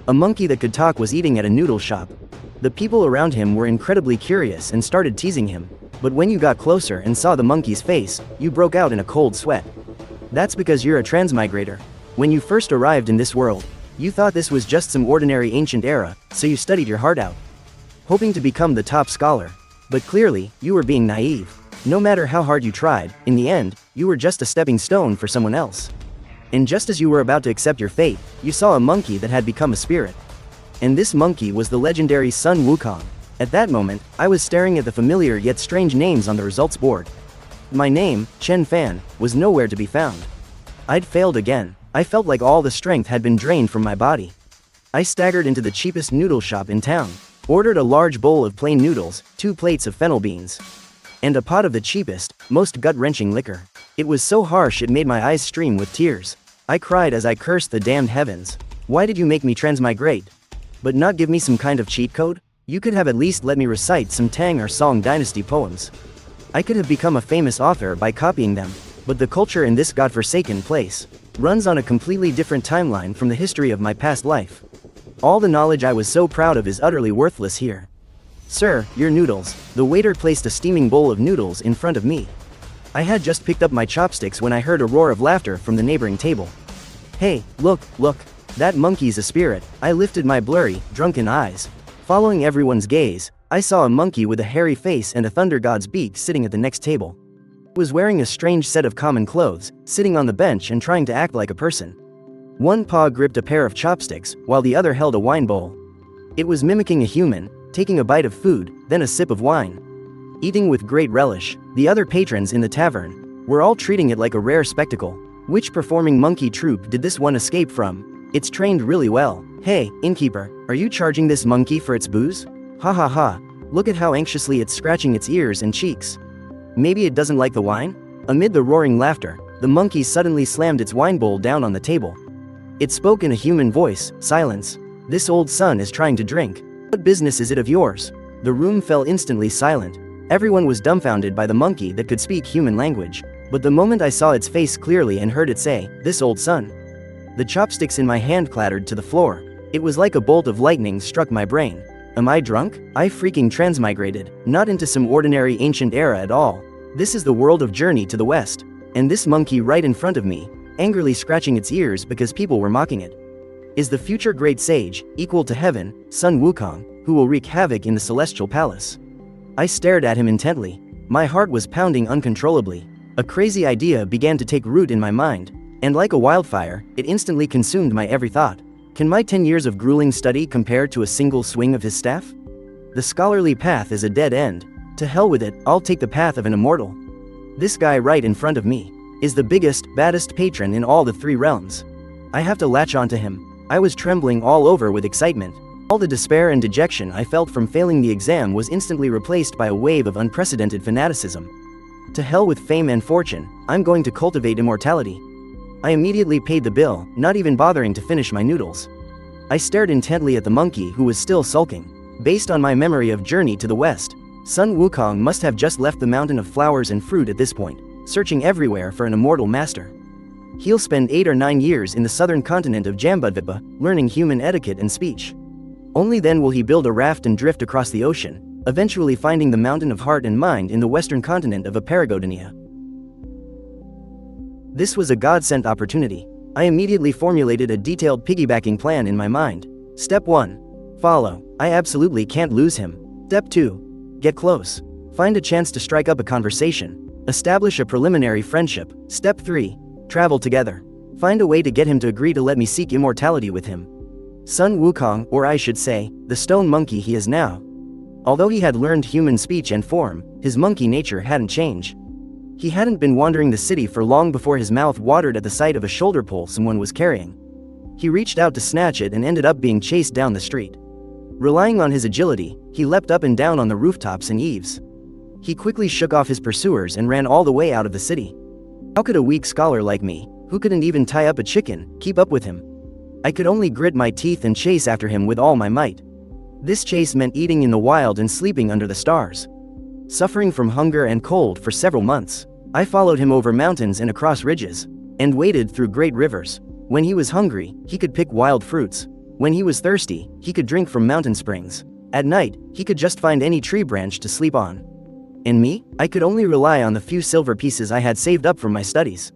A monkey that could talk was eating at a noodle shop. The people around him were incredibly curious and started teasing him, but when you got closer and saw the monkey's face, you broke out in a cold sweat. That's because you're a transmigrator. When you first arrived in this world, you thought this was just some ordinary ancient era, so you studied your heart out, hoping to become the top scholar. But clearly, you were being naive. No matter how hard you tried, in the end, you were just a stepping stone for someone else. And just as you were about to accept your fate, you saw a monkey that had become a spirit. And this monkey was the legendary Sun Wukong. At that moment, I was staring at the familiar yet strange names on the results board. My name, Chen Fan, was nowhere to be found. I'd failed again. I felt like all the strength had been drained from my body. I staggered into the cheapest noodle shop in town, ordered a large bowl of plain noodles, 2 plates of fennel beans, and a pot of the cheapest, most gut-wrenching liquor. It was so harsh it made my eyes stream with tears. I cried as I cursed the damned heavens. Why did you make me transmigrate? But not give me some kind of cheat code? You could have at least let me recite some Tang or Song dynasty poems. I could have become a famous author by copying them, but the culture in this godforsaken place runs on a completely different timeline from the history of my past life. All the knowledge I was so proud of is utterly worthless here. Sir, your noodles. The waiter placed a steaming bowl of noodles in front of me. I had just picked up my chopsticks when I heard a roar of laughter from the neighboring table. Hey, look, that monkey's a spirit. I lifted my blurry, drunken eyes. Following everyone's gaze, I saw a monkey with a hairy face and a thunder god's beak sitting at the next table. He was wearing a strange set of common clothes, sitting on the bench and trying to act like a person. One paw gripped a pair of chopsticks, while the other held a wine bowl. It was mimicking a human, taking a bite of food, then a sip of wine. Eating with great relish, the other patrons in the tavern were all treating it like a rare spectacle. Which performing monkey troupe did this one escape from? It's trained really well. Hey, innkeeper, are you charging this monkey for its booze? Ha ha ha, look at how anxiously it's scratching its ears and cheeks. Maybe it doesn't like the wine? Amid the roaring laughter, the monkey suddenly slammed its wine bowl down on the table. It spoke in a human voice. Silence. This old son is trying to drink. What business is it of yours? The room fell instantly silent. Everyone was dumbfounded by the monkey that could speak human language. But the moment I saw its face clearly and heard it say, "This old son," the chopsticks in my hand clattered to the floor. It was like a bolt of lightning struck my brain. Am I drunk? I freaking transmigrated, not into some ordinary ancient era at all. This is the world of Journey to the West. And this monkey right in front of me, angrily scratching its ears because people were mocking it, is the future great sage, equal to heaven, Sun Wukong, who will wreak havoc in the celestial palace. I stared at him intently. My heart was pounding uncontrollably. A crazy idea began to take root in my mind, and like a wildfire, it instantly consumed my every thought. Can my 10 years of grueling study compare to a single swing of his staff? The scholarly path is a dead end. To hell with it, I'll take the path of an immortal. This guy right in front of me is the biggest, baddest patron in all the 3 realms. I have to latch onto him. I was trembling all over with excitement. All the despair and dejection I felt from failing the exam was instantly replaced by a wave of unprecedented fanaticism. To hell with fame and fortune, I'm going to cultivate immortality. I immediately paid the bill, not even bothering to finish my noodles. I stared intently at the monkey who was still sulking. Based on my memory of Journey to the West, Sun Wukong must have just left the mountain of flowers and fruit at this point, searching everywhere for an immortal master. He'll spend 8 or 9 years in the southern continent of Jambudvipa, learning human etiquette and speech. Only then will he build a raft and drift across the ocean, eventually finding the mountain of heart and mind in the western continent of Aparagodonia. This was a God-sent opportunity. I immediately formulated a detailed piggybacking plan in my mind. Step 1. Follow. I absolutely can't lose him. Step 2. Get close. Find a chance to strike up a conversation. Establish a preliminary friendship. Step 3. Travel together. Find a way to get him to agree to let me seek immortality with him. Sun Wukong, or I should say, the stone monkey he is now. Although he had learned human speech and form, his monkey nature hadn't changed. He hadn't been wandering the city for long before his mouth watered at the sight of a shoulder pole someone was carrying. He reached out to snatch it and ended up being chased down the street. Relying on his agility, he leapt up and down on the rooftops and eaves. He quickly shook off his pursuers and ran all the way out of the city. How could a weak scholar like me, who couldn't even tie up a chicken, keep up with him? I could only grit my teeth and chase after him with all my might. This chase meant eating in the wild and sleeping under the stars. Suffering from hunger and cold for several months, I followed him over mountains and across ridges, and waded through great rivers. When he was hungry, he could pick wild fruits. When he was thirsty, he could drink from mountain springs. At night, he could just find any tree branch to sleep on. And me? I could only rely on the few silver pieces I had saved up from my studies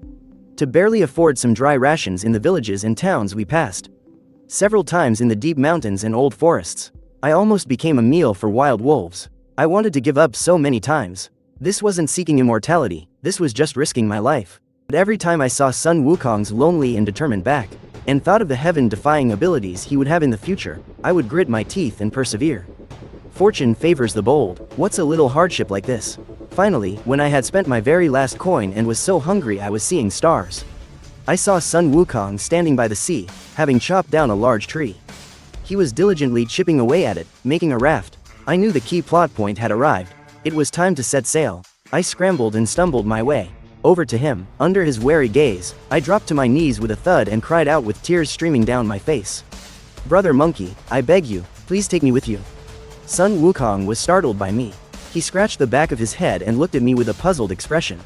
to barely afford some dry rations in the villages and towns we passed. Several times in the deep mountains and old forests, I almost became a meal for wild wolves. I wanted to give up so many times. This wasn't seeking immortality, this was just risking my life. But every time I saw Sun Wukong's lonely and determined back, and thought of the heaven-defying abilities he would have in the future, I would grit my teeth and persevere. Fortune favors the bold. What's a little hardship like this? Finally, when I had spent my very last coin and was so hungry I was seeing stars, I saw Sun Wukong standing by the sea, having chopped down a large tree. He was diligently chipping away at it, making a raft. I knew the key plot point had arrived. It was time to set sail. I scrambled and stumbled my way over to him. Under his wary gaze, I dropped to my knees with a thud and cried out with tears streaming down my face. "Brother Monkey, I beg you, please take me with you." Sun Wukong was startled by me. He scratched the back of his head and looked at me with a puzzled expression.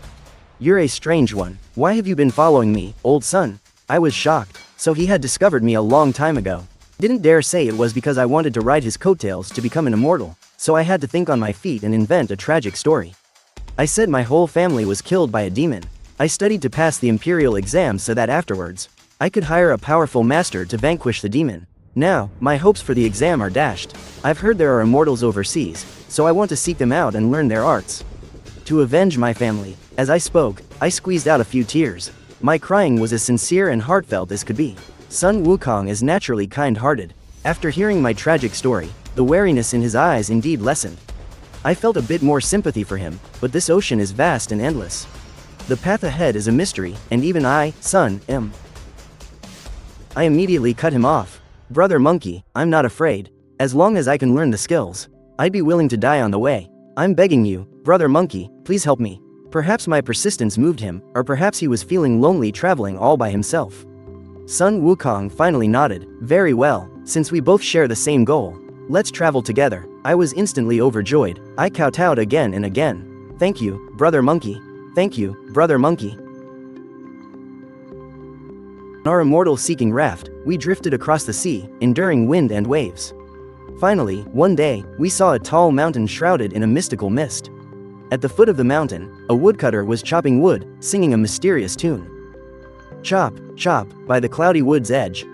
"You're a strange one. Why have you been following me, old son?" I was shocked. So he had discovered me a long time ago. Didn't dare say it was because I wanted to ride his coattails to become an immortal, so I had to think on my feet and invent a tragic story. I said my whole family was killed by a demon. I studied to pass the imperial exam so that afterwards, I could hire a powerful master to vanquish the demon. Now, my hopes for the exam are dashed. I've heard there are immortals overseas, so I want to seek them out and learn their arts to avenge my family. As I spoke, I squeezed out a few tears. My crying was as sincere and heartfelt as could be. Sun Wukong is naturally kind-hearted. After hearing my tragic story, the wariness in his eyes indeed lessened. I felt a bit more sympathy for him, but this ocean is vast and endless. The path ahead is a mystery, and even I, son, am. I immediately cut him off. "Brother Monkey, I'm not afraid. As long as I can learn the skills, I'd be willing to die on the way. I'm begging you, Brother Monkey, please help me." Perhaps my persistence moved him, or perhaps he was feeling lonely traveling all by himself. Sun Wukong finally nodded. "Very well, since we both share the same goal, let's travel together." I was instantly overjoyed. I kowtowed again and again. "Thank you, Brother Monkey. Thank you, Brother Monkey." On our immortal-seeking raft, we drifted across the sea, enduring wind and waves. Finally, one day, we saw a tall mountain shrouded in a mystical mist. At the foot of the mountain, a woodcutter was chopping wood, singing a mysterious tune. Chop, chop, by the cloudy wood's edge.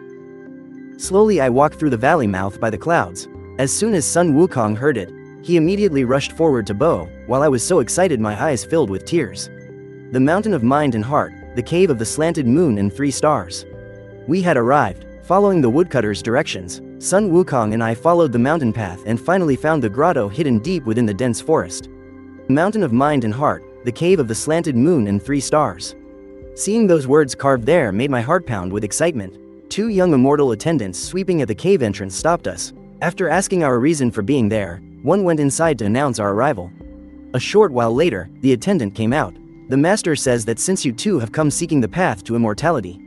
Slowly I walked through the valley mouth by the clouds. As soon as Sun Wukong heard it, he immediately rushed forward to bow, while I was so excited my eyes filled with tears. The mountain of mind and heart, the cave of the slanted moon and 3 stars. We had arrived. Following the woodcutter's directions, Sun Wukong and I followed the mountain path and finally found the grotto hidden deep within the dense forest. The mountain of mind and heart, the cave of the slanted moon and 3 stars. Seeing those words carved there made my heart pound with excitement. 2 young immortal attendants sweeping at the cave entrance stopped us. After asking our reason for being there, one went inside to announce our arrival. A short while later, the attendant came out. "The master says that since you two have come seeking the path to immortality,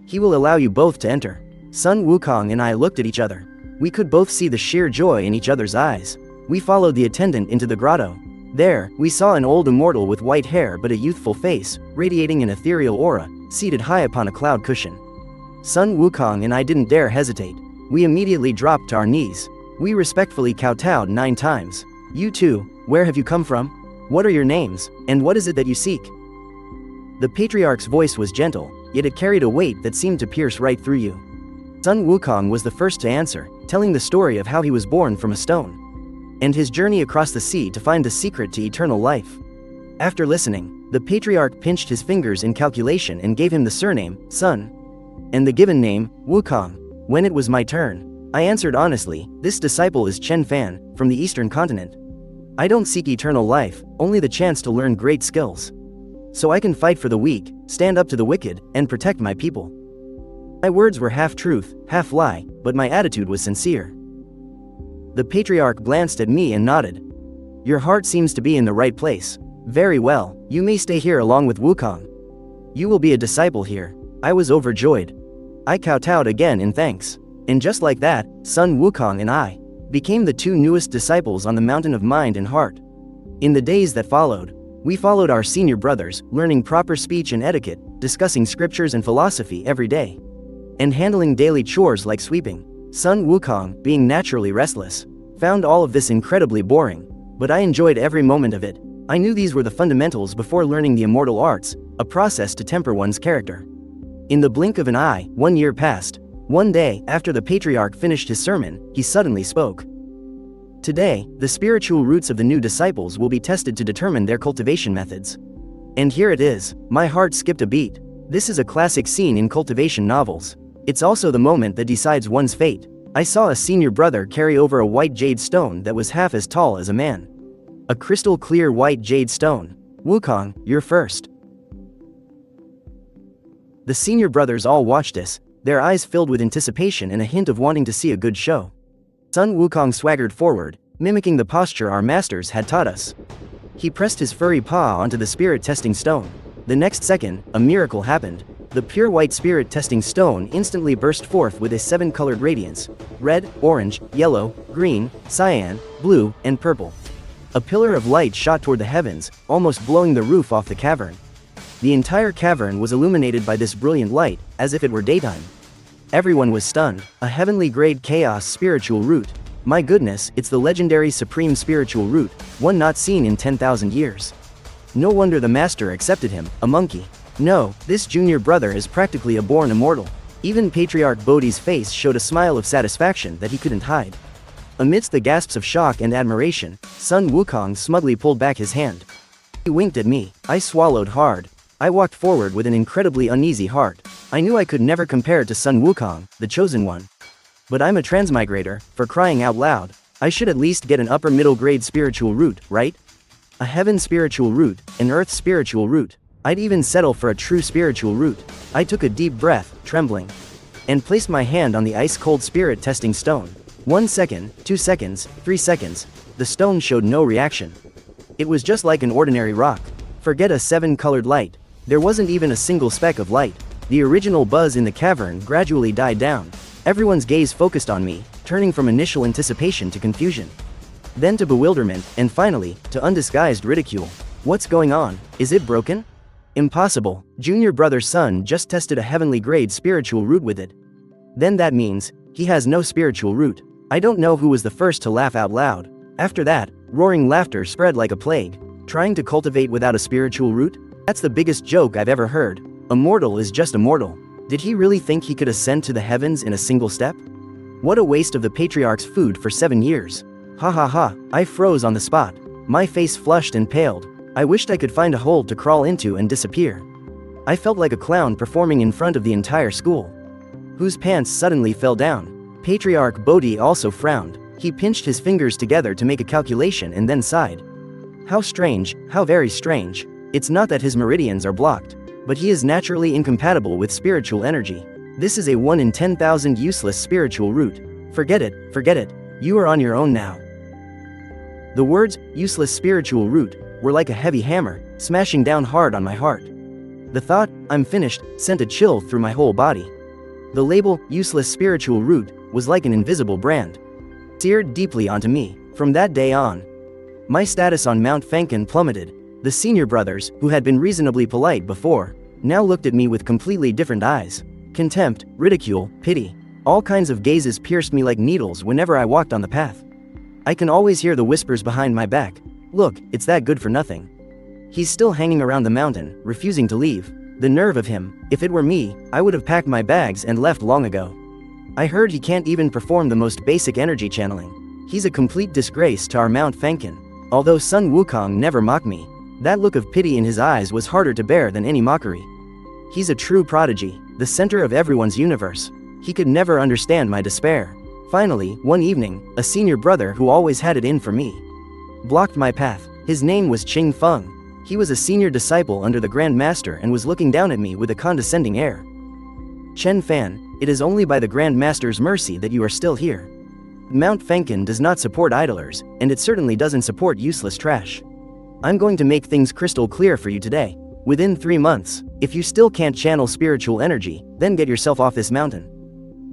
he will allow you both to enter." Sun Wukong and I looked at each other. We could both see the sheer joy in each other's eyes. We followed the attendant into the grotto. There, we saw an old immortal with white hair but a youthful face, radiating an ethereal aura, seated high upon a cloud cushion. Sun Wukong and I didn't dare hesitate. We immediately dropped to our knees. We respectfully kowtowed 9 times. "You two, where have you come from? What are your names, and what is it that you seek?" The patriarch's voice was gentle, yet it carried a weight that seemed to pierce right through you. Sun Wukong was the first to answer, telling the story of how he was born from a stone, and his journey across the sea to find the secret to eternal life. After listening, the patriarch pinched his fingers in calculation and gave him the surname, Sun, and the given name, Wukong. When it was my turn, I answered honestly, "This disciple is Chen Fan, from the eastern continent. I don't seek eternal life, only the chance to learn great skills, so I can fight for the weak, stand up to the wicked, and protect my people." My words were half truth, half lie, but my attitude was sincere. The patriarch glanced at me and nodded. "Your heart seems to be in the right place. Very well, you may stay here along with Wukong. You will be a disciple here." I was overjoyed. I kowtowed again in thanks. And just like that, Sun Wukong and I became the 2 newest disciples on the mountain of mind and heart. In the days that followed, we followed our senior brothers, learning proper speech and etiquette, discussing scriptures and philosophy every day, and handling daily chores like sweeping. Son Wukong, being naturally restless, found all of this incredibly boring, but I enjoyed every moment of it. I knew these were the fundamentals before learning the immortal arts, a process to temper one's character. In the blink of an eye, 1 year passed. One day, after the patriarch finished his sermon, he suddenly spoke. Today, the spiritual roots of the new disciples will be tested to determine their cultivation methods. And here it is. My heart skipped a beat. This is a classic scene in cultivation novels. It's also the moment that decides one's fate. I saw a senior brother carry over a white jade stone that was half as tall as a man. A crystal clear white jade stone. Wukong, you're first. The senior brothers all watched us, their eyes filled with anticipation and a hint of wanting to see a good show. Son Wukong swaggered forward, mimicking the posture our masters had taught us. He pressed his furry paw onto the spirit-testing stone. The next second, a miracle happened. The pure white spirit-testing stone instantly burst forth with a 7-colored radiance: red, orange, yellow, green, cyan, blue, and purple. A pillar of light shot toward the heavens, almost blowing the roof off the cavern. The entire cavern was illuminated by this brilliant light, as if it were daytime. Everyone was stunned. A heavenly grade chaos spiritual root. My goodness, it's the legendary supreme spiritual root, one not seen in 10,000 years. No wonder the master accepted him, a monkey. No, this junior brother is practically a born immortal. Even Patriarch Bodhi's face showed a smile of satisfaction that he couldn't hide. Amidst the gasps of shock and admiration, Son Wukong smugly pulled back his hand. He winked at me. I swallowed hard. I walked forward with an incredibly uneasy heart. I knew I could never compare to Son Wukong, the chosen one. But I'm a transmigrator, for crying out loud. I should at least get an upper middle grade spiritual root, right? A heaven spiritual root, an earth spiritual root. I'd even settle for a true spiritual root. I took a deep breath, trembling, and placed my hand on the ice-cold spirit-testing stone. 1 second, 2 seconds, 3 seconds. The stone showed no reaction. It was just like an ordinary rock. Forget a 7-colored light. There wasn't even a single speck of light. The original buzz in the cavern gradually died down. Everyone's gaze focused on me, turning from initial anticipation to confusion, then to bewilderment, and finally, to undisguised ridicule. What's going on? Is it broken? Impossible. Junior brother's son just tested a heavenly grade spiritual root with it. Then that means, he has no spiritual root. I don't know who was the first to laugh out loud. After that, roaring laughter spread like a plague. Trying to cultivate without a spiritual root? That's the biggest joke I've ever heard. Immortal is just immortal. Did he really think he could ascend to the heavens in a single step? What a waste of the patriarch's food for 7 years. Ha ha ha, I froze on the spot. My face flushed and paled. I wished I could find a hole to crawl into and disappear. I felt like a clown performing in front of the entire school, whose pants suddenly fell down. Patriarch Bodhi also frowned. He pinched his fingers together to make a calculation and then sighed. How strange, how very strange. It's not that his meridians are blocked, but he is naturally incompatible with spiritual energy. This is a 1 in 10,000 useless spiritual root. Forget it, forget it. You are on your own now. The words, useless spiritual root, were like a heavy hammer, smashing down hard on my heart. The thought, I'm finished, sent a chill through my whole body. The label, useless spiritual root, was like an invisible brand, seared deeply onto me. From that day on, my status on Mount Fankin plummeted. The senior brothers, who had been reasonably polite before, now looked at me with completely different eyes. Contempt, ridicule, pity. All kinds of gazes pierced me like needles whenever I walked on the path. I can always hear the whispers behind my back. Look, it's that good for nothing. He's still hanging around the mountain, refusing to leave. The nerve of him. If it were me, I would have packed my bags and left long ago. I heard he can't even perform the most basic energy channeling. He's a complete disgrace to our Mount Fankin. Although Son Wukong never mocked me, that look of pity in his eyes was harder to bear than any mockery. He's a true prodigy, the center of everyone's universe. He could never understand my despair. Finally, one evening, a senior brother who always had it in for me blocked my path. His name was Qing Feng. He was a senior disciple under the Grand Master and was looking down at me with a condescending air. Chen Fan, it is only by the Grand Master's mercy that you are still here. Mount Fankin does not support idlers, and it certainly doesn't support useless trash. I'm going to make things crystal clear for you today. Within 3 months, if you still can't channel spiritual energy, then get yourself off this mountain.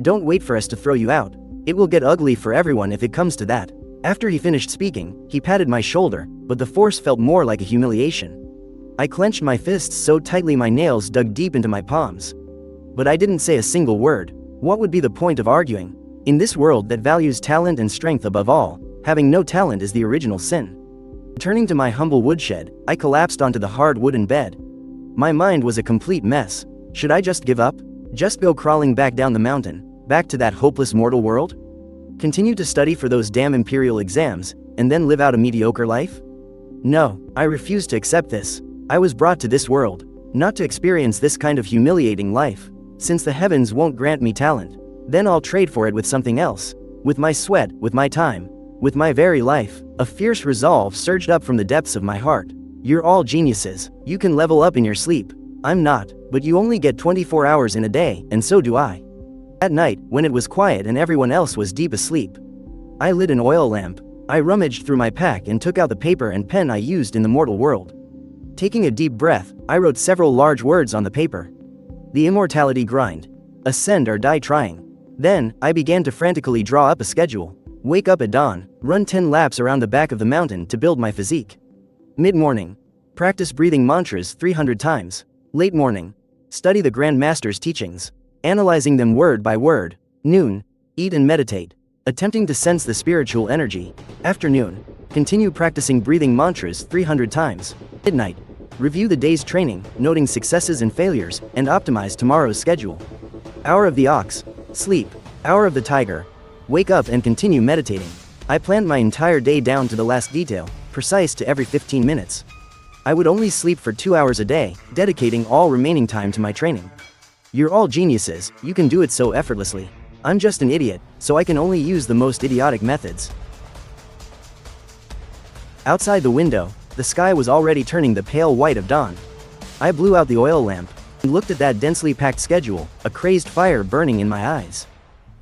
Don't wait for us to throw you out. It will get ugly for everyone if it comes to that. After he finished speaking, he patted my shoulder, but the force felt more like a humiliation. I clenched my fists so tightly my nails dug deep into my palms. But I didn't say a single word. What would be the point of arguing? In this world that values talent and strength above all, having no talent is the original sin. Turning to my humble woodshed, I collapsed onto the hard wooden bed. My mind was a complete mess. Should I just give up? Just go crawling back down the mountain, back to that hopeless mortal world? Continue to study for those damn imperial exams, and then live out a mediocre life? No, I refuse to accept this. I was brought to this world, not to experience this kind of humiliating life. Since the heavens won't grant me talent, then I'll trade for it with something else. With my sweat, with my time, with my very life. A fierce resolve surged up from the depths of my heart. You're all geniuses. You can level up in your sleep. I'm not, but you only get 24 hours in a day, and so do I. At night, when it was quiet and everyone else was deep asleep, I lit an oil lamp. I rummaged through my pack and took out the paper and pen I used in the mortal world. Taking a deep breath, I wrote several large words on the paper. The immortality grind. Ascend or die trying. Then, I began to frantically draw up a schedule. Wake up at dawn, run 10 laps around the back of the mountain to build my physique. Mid-morning, practice breathing mantras 300 times. Late morning, study the Grand Master's teachings, analyzing them word by word. Noon, eat and meditate, attempting to sense the spiritual energy. Afternoon, continue practicing breathing mantras 300 times. Midnight, review the day's training, noting successes and failures, and optimize tomorrow's schedule. Hour of the ox, sleep. Hour of the tiger, wake up and continue meditating. I planned my entire day down to the last detail, precise to every 15 minutes. I would only sleep for 2 hours a day, dedicating all remaining time to my training. You're all geniuses, you can do it so effortlessly. I'm just an idiot, so I can only use the most idiotic methods. Outside the window, the sky was already turning the pale white of dawn. I blew out the oil lamp and looked at that densely packed schedule, a crazed fire burning in my eyes.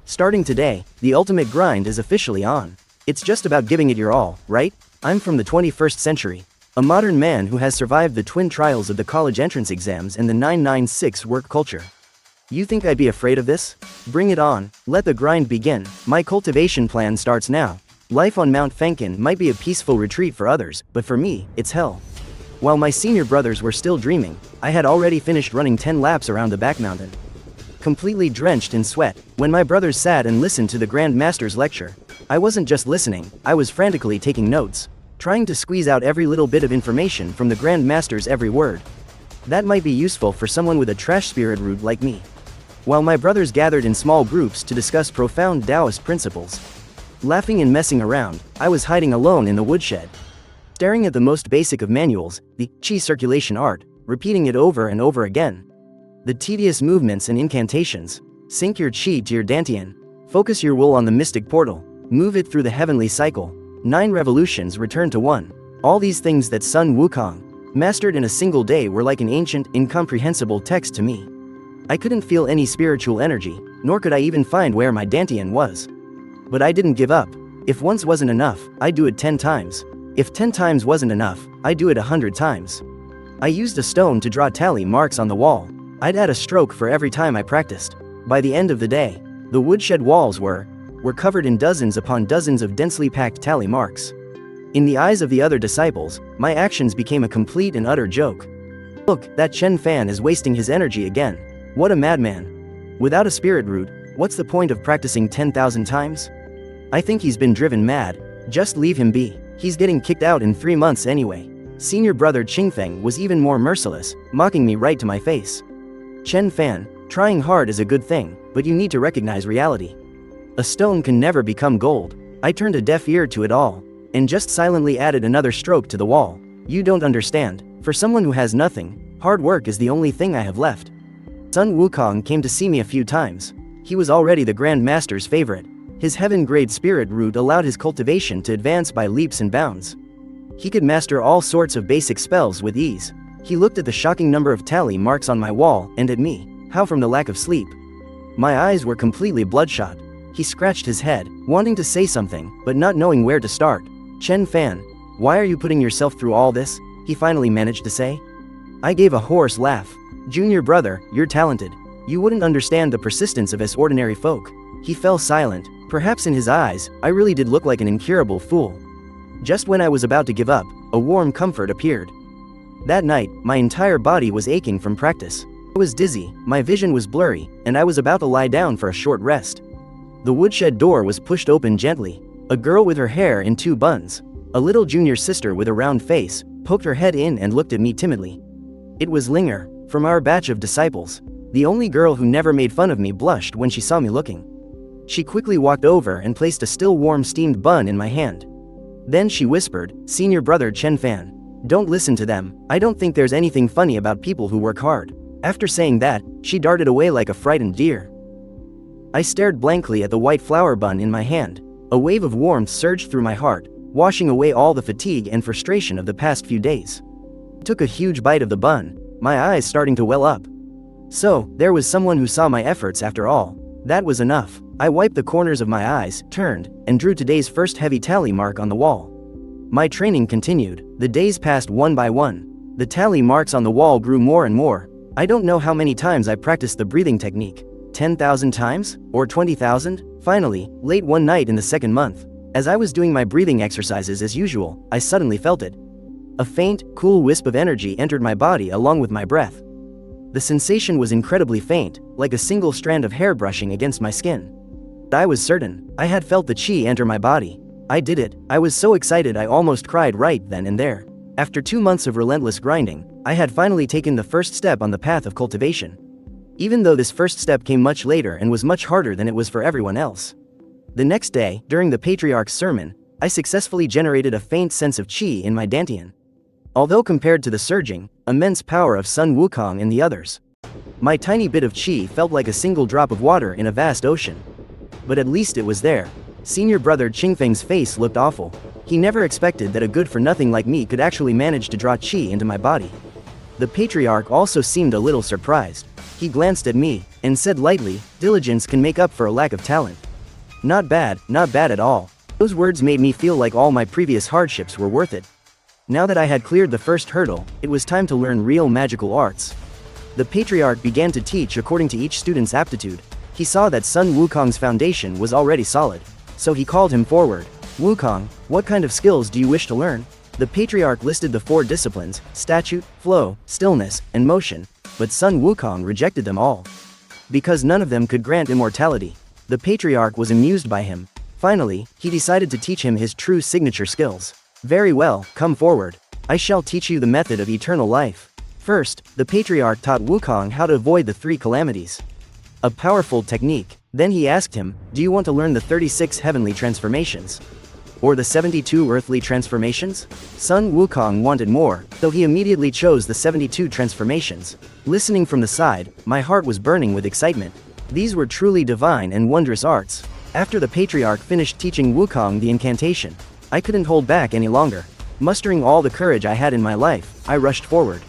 Starting today, the ultimate grind is officially on. It's just about giving it your all, right? I'm from the 21st century, a modern man who has survived the twin trials of the college entrance exams and the 996 work culture. You think I'd be afraid of this? Bring it on, let the grind begin. My cultivation plan starts now. Life on Mount Fenken might be a peaceful retreat for others, but for me, it's hell. While my senior brothers were still dreaming, I had already finished running 10 laps around the back mountain. Completely drenched in sweat, when my brothers sat and listened to the Grand Master's lecture, I wasn't just listening, I was frantically taking notes, trying to squeeze out every little bit of information from the Grand Master's every word. That might be useful for someone with a trash spirit root like me. While my brothers gathered in small groups to discuss profound Taoist principles, laughing and messing around, I was hiding alone in the woodshed, staring at the most basic of manuals, the Qi circulation art, repeating it over and over again. The tedious movements and incantations. Sink your Qi to your Dantian. Focus your will on the mystic portal. Move it through the heavenly cycle. 9 revolutions return to 1. All these things that Sun Wukong mastered in a single day were like an ancient, incomprehensible text to me. I couldn't feel any spiritual energy, nor could I even find where my Dantian was. But I didn't give up. If once wasn't enough, I'd do it 10 times. If 10 times wasn't enough, I'd do it 100 times. I used a stone to draw tally marks on the wall. I'd add a stroke for every time I practiced. By the end of the day, the woodshed walls were covered in dozens upon dozens of densely packed tally marks. In the eyes of the other disciples, my actions became a complete and utter joke. Look, that Chen Fan is wasting his energy again. What a madman. Without a spirit root, what's the point of practicing 10,000 times? I think he's been driven mad. Just leave him be. He's getting kicked out in 3 months anyway. Senior brother Qingfeng was even more merciless, mocking me right to my face. Chen Fan, trying hard is a good thing, but you need to recognize reality. A stone can never become gold. I turned a deaf ear to it all, and just silently added another stroke to the wall. You don't understand. For someone who has nothing, hard work is the only thing I have left. Sun Wukong came to see me a few times. He was already the Grand Master's favorite. His heaven-grade spirit root allowed his cultivation to advance by leaps and bounds. He could master all sorts of basic spells with ease. He looked at the shocking number of tally marks on my wall and at me, how from the lack of sleep. My eyes were completely bloodshot. He scratched his head, wanting to say something, but not knowing where to start. Chen Fan, why are you putting yourself through all this? He finally managed to say. I gave a hoarse laugh. Junior brother, you're talented. You wouldn't understand the persistence of us ordinary folk. He fell silent. Perhaps in his eyes, I really did look like an incurable fool. Just when I was about to give up, a warm comfort appeared. That night, my entire body was aching from practice. I was dizzy, my vision was blurry, and I was about to lie down for a short rest. The woodshed door was pushed open gently. A girl with her hair in two buns, a little junior sister with a round face, poked her head in and looked at me timidly. It was Linger, from our batch of disciples. The only girl who never made fun of me blushed when she saw me looking. She quickly walked over and placed a still warm steamed bun in my hand. Then she whispered, "Senior brother Chen Fan. Don't listen to them, I don't think there's anything funny about people who work hard." After saying that, she darted away like a frightened deer. I stared blankly at the white flour bun in my hand. A wave of warmth surged through my heart, washing away all the fatigue and frustration of the past few days. I took a huge bite of the bun, my eyes starting to well up. So, there was someone who saw my efforts after all. That was enough. I wiped the corners of my eyes, turned, and drew today's first heavy tally mark on the wall. My training continued. The days passed one by one. The tally marks on the wall grew more and more. I don't know how many times I practiced the breathing technique. 10,000 times? Or 20,000? Finally, late one night in the second month, as I was doing my breathing exercises as usual, I suddenly felt it. A faint, cool wisp of energy entered my body along with my breath. The sensation was incredibly faint, like a single strand of hair brushing against my skin. I was certain, I had felt the chi enter my body. I did it. I was so excited I almost cried right then and there. After 2 months of relentless grinding, I had finally taken the first step on the path of cultivation. Even though this first step came much later and was much harder than it was for everyone else. The next day, during the patriarch's sermon, I successfully generated a faint sense of chi in my dantian. Although compared to the surging, immense power of Sun Wukong and the others, my tiny bit of chi felt like a single drop of water in a vast ocean. But at least it was there. Senior brother Qingfeng's face looked awful. He never expected that a good-for-nothing like me could actually manage to draw chi into my body. The patriarch also seemed a little surprised. He glanced at me, and said lightly, "Diligence can make up for a lack of talent." Not bad at all. Those words made me feel like all my previous hardships were worth it. Now that I had cleared the first hurdle, it was time to learn real magical arts. The patriarch began to teach according to each student's aptitude. He saw that Sun Wukong's foundation was already solid, so he called him forward. "Wukong, what kind of skills do you wish to learn?" The patriarch listed the 4 disciplines: statute, flow, stillness, and motion, but Sun Wukong rejected them all. Because none of them could grant immortality. The patriarch was amused by him. Finally, he decided to teach him his true signature skills. "Very well, come forward. I shall teach you the method of eternal life." First, the patriarch taught Wukong how to avoid the 3 calamities. A powerful technique. Then he asked him, "Do you want to learn the 36 heavenly transformations? Or the 72 earthly transformations?" Sun Wukong wanted more, though he immediately chose the 72 transformations. Listening from the side, my heart was burning with excitement. These were truly divine and wondrous arts. After the patriarch finished teaching Wukong the incantation, I couldn't hold back any longer. Mustering all the courage I had in my life, I rushed forward.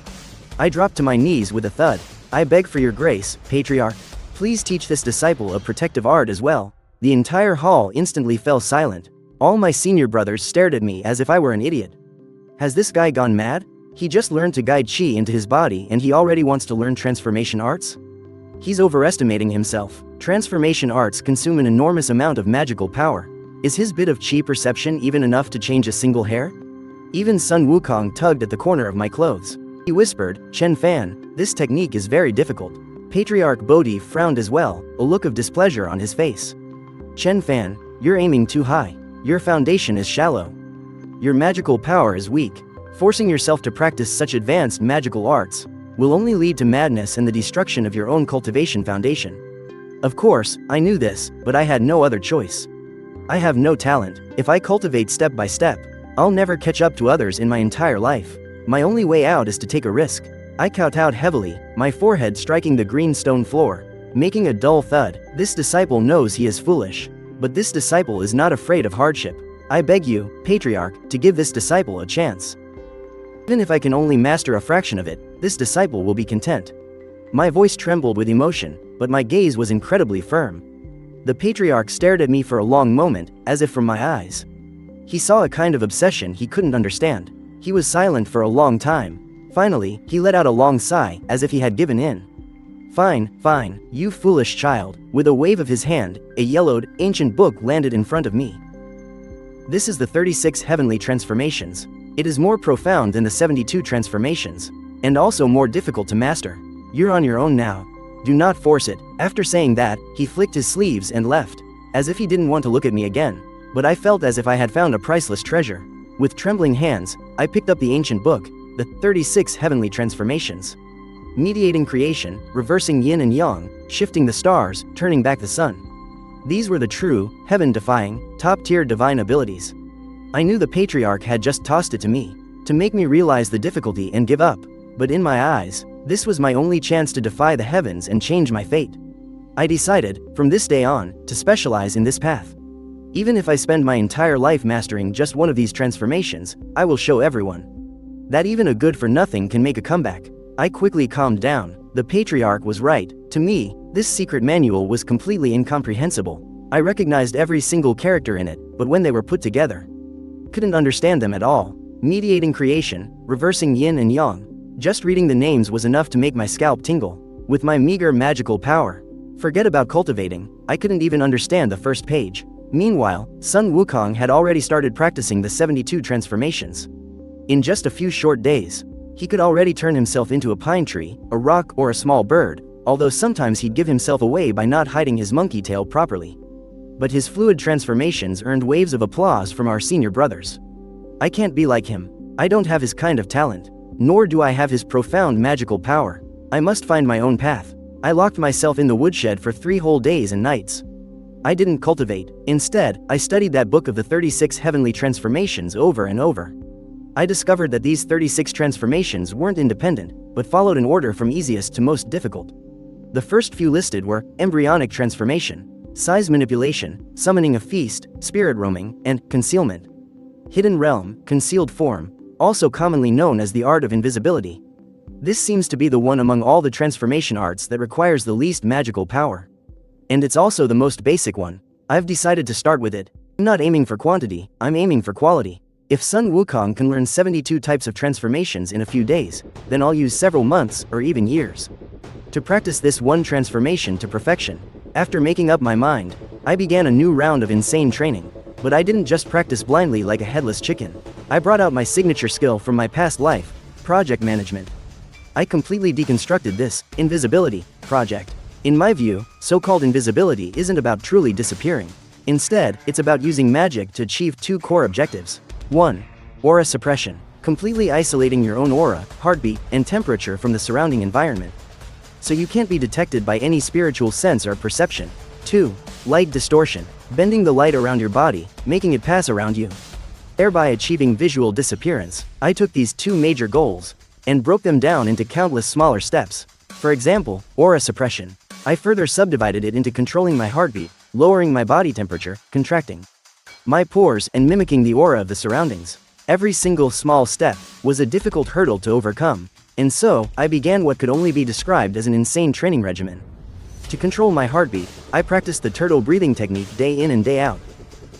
I dropped to my knees with a thud. "I beg for your grace, patriarch. Please teach this disciple a protective art as well." The entire hall instantly fell silent. All my senior brothers stared at me as if I were an idiot. Has this guy gone mad? He just learned to guide chi into his body and he already wants to learn transformation arts? He's overestimating himself. Transformation arts consume an enormous amount of magical power. Is his bit of chi perception even enough to change a single hair? Even Sun Wukong tugged at the corner of my clothes. He whispered, "Chen Fan, this technique is very difficult." Patriarch Bodhi frowned as well, a look of displeasure on his face. "Chen Fan, you're aiming too high. Your foundation is shallow. Your magical power is weak. Forcing yourself to practice such advanced magical arts will only lead to madness and the destruction of your own cultivation foundation." Of course, I knew this, but I had no other choice. I have no talent. If I cultivate step by step, I'll never catch up to others in my entire life. My only way out is to take a risk. I kowtowed heavily, my forehead striking the green stone floor, making a dull thud. This disciple knows he is foolish. But this disciple is not afraid of hardship. I beg you, patriarch, to give this disciple a chance. Even if I can only master a fraction of it, this disciple will be content. My voice trembled with emotion, but my gaze was incredibly firm. The patriarch stared at me for a long moment, as if from my eyes. He saw a kind of obsession he couldn't understand. He was silent for a long time. Finally, he let out a long sigh, as if he had given in. Fine, you foolish child." With a wave of his hand, a yellowed, ancient book landed in front of me. This is the 36 heavenly transformations. It is more profound than the 72 transformations, and also more difficult to master. You're on your own now. Do not force it. After saying that, he flicked his sleeves and left. as if he didn't want to look at me again, but I felt as if I had found a priceless treasure. With trembling hands, I picked up the ancient book, the 36 Heavenly Transformations. Mediating creation, reversing yin and yang, shifting the stars, turning back the sun. These were the true, heaven-defying, top-tier divine abilities. I knew the patriarch had just tossed it to me, to make me realize the difficulty and give up, but in my eyes, this was my only chance to defy the heavens and change my fate. I decided, from this day on, to specialize in this path. Even if I spend my entire life mastering just one of these transformations, I will show everyone that even a good-for-nothing can make a comeback. I quickly calmed down. The patriarch was right. To me, this secret manual was completely incomprehensible. I recognized every single character in it, but when they were put together, couldn't understand them at all. Mediating creation, reversing yin and yang. Just reading the names was enough to make my scalp tingle. With my meager magical power, forget about cultivating, I couldn't even understand the first page. Meanwhile, Sun Wukong had already started practicing the 72 transformations. In just a few short days, he could already turn himself into a pine tree, a rock, or a small bird, although sometimes he'd give himself away by not hiding his monkey tail properly. But his fluid transformations earned waves of applause from our senior brothers. I can't be like him. I don't have his kind of talent, nor do I have his profound magical power. I must find my own path. I locked myself in the woodshed for 3 whole days and nights. I didn't cultivate. Instead, I studied that book of the 36 heavenly transformations over and over. I discovered that these 36 transformations weren't independent, but followed an order from easiest to most difficult. The first few listed were embryonic transformation, size manipulation, summoning a feast, spirit roaming, and concealment. Hidden realm, concealed form, also commonly known as the art of invisibility. This seems to be the one among all the transformation arts that requires the least magical power. And it's also the most basic one. I've decided to start with it. I'm not aiming for quantity, I'm aiming for quality. If Sun Wukong can learn 72 types of transformations in a few days, then I'll use several months or even years to practice this one transformation to perfection. After making up my mind, I began a new round of insane training. But I didn't just practice blindly like a headless chicken. I brought out my signature skill from my past life, project management. I completely deconstructed this invisibility project. In my view, so-called invisibility isn't about truly disappearing. Instead, it's about using magic to achieve 2 core objectives. 1. Aura suppression. Completely isolating your own aura, heartbeat, and temperature from the surrounding environment, so you can't be detected by any spiritual sense or perception. 2. Light distortion. Bending the light around your body, making it pass around you, thereby achieving visual disappearance. I took these 2 major goals and broke them down into countless smaller steps. For example, aura suppression. I further subdivided it into controlling my heartbeat, lowering my body temperature, contracting my pores, and mimicking the aura of the surroundings. Every single small step was a difficult hurdle to overcome, and so I began what could only be described as an insane training regimen. To control my heartbeat, I practiced the turtle breathing technique day in and day out,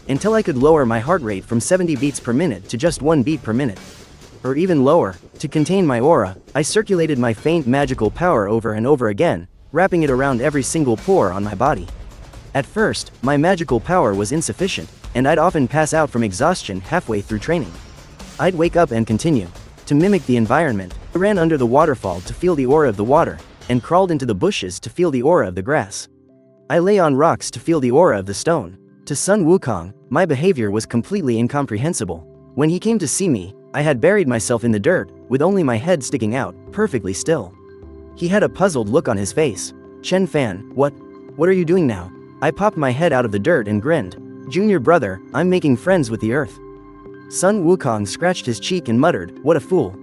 until I could lower my heart rate from 70 beats per minute to just 1 beat per minute, or even lower. To contain my aura, I circulated my faint magical power over and over again, wrapping it around every single pore on my body. At first, my magical power was insufficient, and I'd often pass out from exhaustion halfway through training. I'd wake up and continue to mimic the environment. I ran under the waterfall to feel the aura of the water, and crawled into the bushes to feel the aura of the grass. I lay on rocks to feel the aura of the stone. To Sun Wukong, my behavior was completely incomprehensible. When he came to see me, I had buried myself in the dirt, with only my head sticking out, perfectly still. He had a puzzled look on his face. Chen Fan, what are you doing now? I popped my head out of the dirt and grinned. Junior brother, I'm making friends with the earth. Sun Wukong scratched his cheek and muttered, what a fool.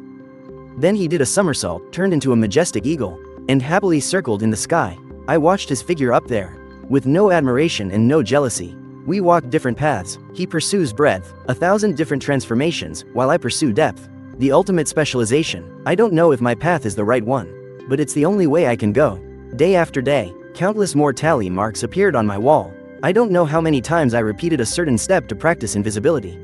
Then he did a somersault, turned into a majestic eagle, and happily circled in the sky. I watched his figure up there, with no admiration and no jealousy. We walk different paths. He pursues breadth, 1,000 different transformations, while I pursue depth, the ultimate specialization. I don't know if my path is the right one, but it's the only way I can go. Day after day, countless more tally marks appeared on my wall. I don't know how many times I repeated a certain step to practice invisibility.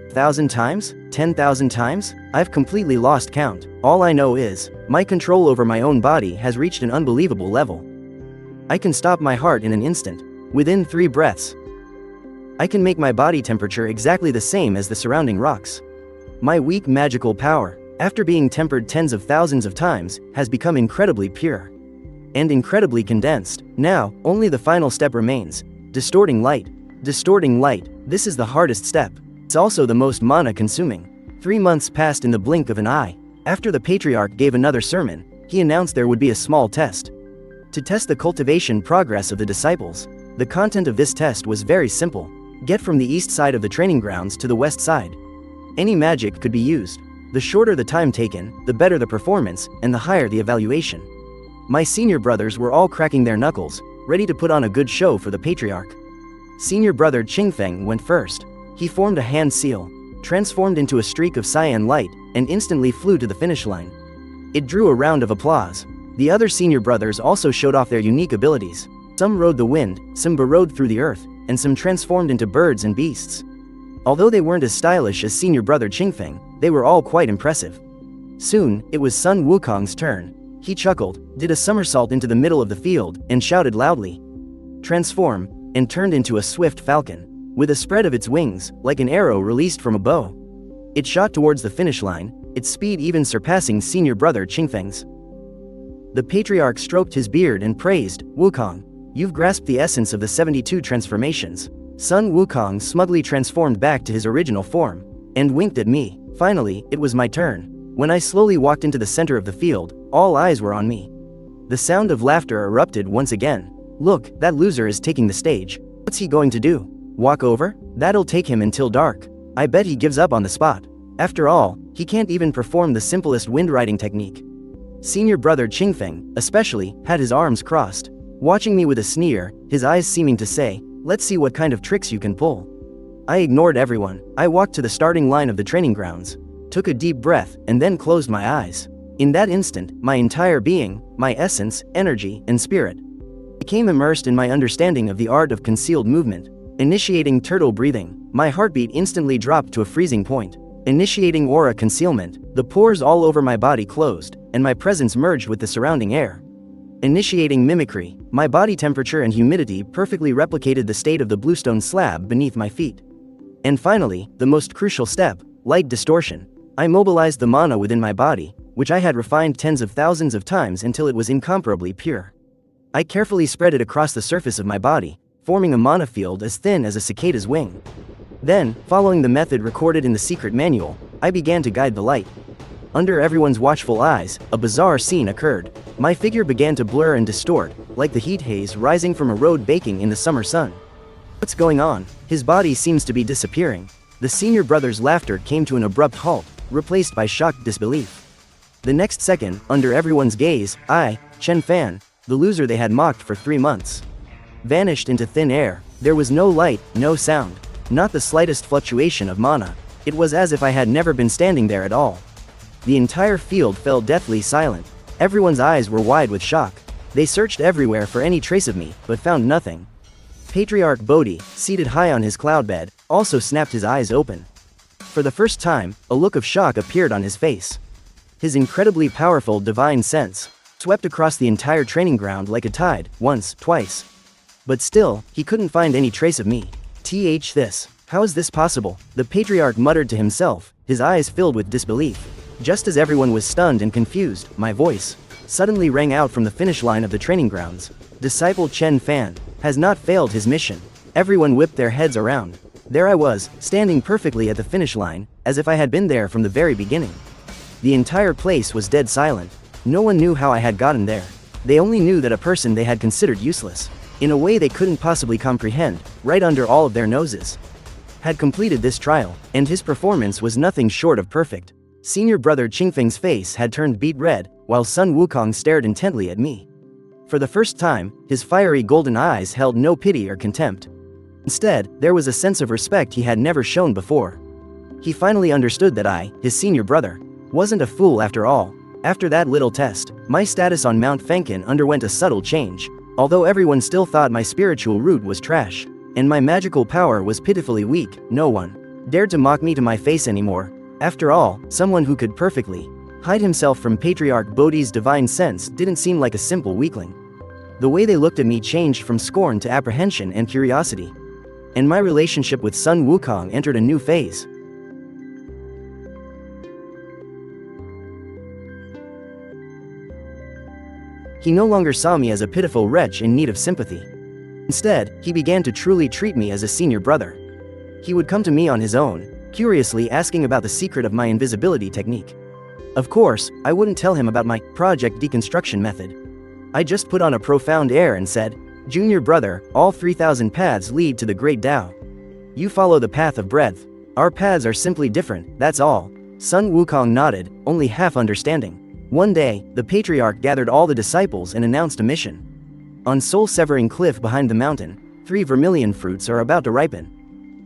1,000 times? 10,000 times? I've completely lost count. All I know is, my control over my own body has reached an unbelievable level. I can stop my heart in an instant, within 3 breaths. I can make my body temperature exactly the same as the surrounding rocks. My weak magical power, after being tempered tens of thousands of times, has become incredibly pure and incredibly condensed. Now, only the final step remains, Distorting light. Distorting light, this is the hardest step. It's also the most mana consuming. 3 months passed in the blink of an eye. After the patriarch gave another sermon, he announced there would be a small test. To test the cultivation progress of the disciples. The content of this test was very simple. Get from the east side of the training grounds to the west side. Any magic could be used. The shorter the time taken, the better the performance, and the higher the evaluation. My senior brothers were all cracking their knuckles, ready to put on a good show for the patriarch. Senior brother Qingfeng went first. He formed a hand seal, transformed into a streak of cyan light, and instantly flew to the finish line. It drew a round of applause. The other senior brothers also showed off their unique abilities. Some rode the wind, some burrowed through the earth, and some transformed into birds and beasts. Although they weren't as stylish as senior brother Qingfeng, they were all quite impressive. Soon, it was son Wukong's turn. He chuckled, did a somersault into the middle of the field, and shouted loudly, "Transform," and turned into a swift falcon. With a spread of its wings, like an arrow released from a bow. It shot towards the finish line, its speed even surpassing senior brother Qingfeng's. The patriarch stroked his beard and praised, "Wukong, you've grasped the essence of the 72 transformations." Son Wukong smugly transformed back to his original form, and winked at me. Finally, it was my turn. When I slowly walked into the center of the field, all eyes were on me. The sound of laughter erupted once again. "Look, that loser is taking the stage. What's he going to do? Walk over? That'll take him until dark. I bet he gives up on the spot. After all, he can't even perform the simplest wind riding technique." Senior brother Qingfeng, especially, had his arms crossed, watching me with a sneer, his eyes seeming to say, "Let's see what kind of tricks you can pull." I ignored everyone. I walked to the starting line of the training grounds, took a deep breath, and then closed my eyes. In that instant, my entire being, my essence, energy, and spirit, became immersed in my understanding of the art of concealed movement. Initiating turtle breathing, my heartbeat instantly dropped to a freezing point. Initiating aura concealment, the pores all over my body closed, and my presence merged with the surrounding air. Initiating mimicry, my body temperature and humidity perfectly replicated the state of the bluestone slab beneath my feet. And finally, the most crucial step, light distortion. I mobilized the mana within my body, which I had refined tens of thousands of times until it was incomparably pure. I carefully spread it across the surface of my body, forming a mana field as thin as a cicada's wing. Then, following the method recorded in the secret manual, I began to guide the light. Under everyone's watchful eyes, a bizarre scene occurred. My figure began to blur and distort, like the heat haze rising from a road baking in the summer sun. What's going on? His body seems to be disappearing. The senior brother's laughter came to an abrupt halt, replaced by shocked disbelief. The next second, under everyone's gaze, I, Chen Fan, the loser they had mocked for 3 months, vanished into thin air. There was no light, no sound, not the slightest fluctuation of mana. It was as if I had never been standing there at all. The entire field fell deathly silent. Everyone's eyes were wide with shock. They searched everywhere for any trace of me, but found nothing. Patriarch Bodhi, seated high on his cloud bed, also snapped his eyes open. For the first time, a look of shock appeared on his face. His incredibly powerful divine sense swept across the entire training ground like a tide, once, twice. But still, he couldn't find any trace of me. This. How is this possible? The patriarch muttered to himself, his eyes filled with disbelief. Just as everyone was stunned and confused, my voice suddenly rang out from the finish line of the training grounds. Disciple Chen Fan has not failed his mission. Everyone whipped their heads around. There I was, standing perfectly at the finish line, as if I had been there from the very beginning. The entire place was dead silent. No one knew how I had gotten there. They only knew that a person they had considered useless, in a way they couldn't possibly comprehend, right under all of their noses, had completed this trial, and his performance was nothing short of perfect. Senior brother Qingfeng's face had turned beet red, while son Wukong stared intently at me. For the first time, his fiery golden eyes held no pity or contempt. Instead, there was a sense of respect he had never shown before. He finally understood that I, his senior brother, wasn't a fool after all. After that little test, my status on Mount Fenken underwent a subtle change. Although everyone still thought my spiritual root was trash, and my magical power was pitifully weak, no one dared to mock me to my face anymore. After all, someone who could perfectly hide himself from Patriarch Bodhi's divine sense didn't seem like a simple weakling. The way they looked at me changed from scorn to apprehension and curiosity. And my relationship with son Wukong entered a new phase. He no longer saw me as a pitiful wretch in need of sympathy. Instead, he began to truly treat me as a senior brother. He would come to me on his own, curiously asking about the secret of my invisibility technique. Of course, I wouldn't tell him about my project deconstruction method. I just put on a profound air and said, "Junior brother, all 3,000 paths lead to the great Tao. You follow the path of breadth. Our paths are simply different, that's all." Sun Wukong nodded, only half understanding. One day, the patriarch gathered all the disciples and announced a mission. On soul-severing cliff behind the mountain, 3 vermilion fruits are about to ripen.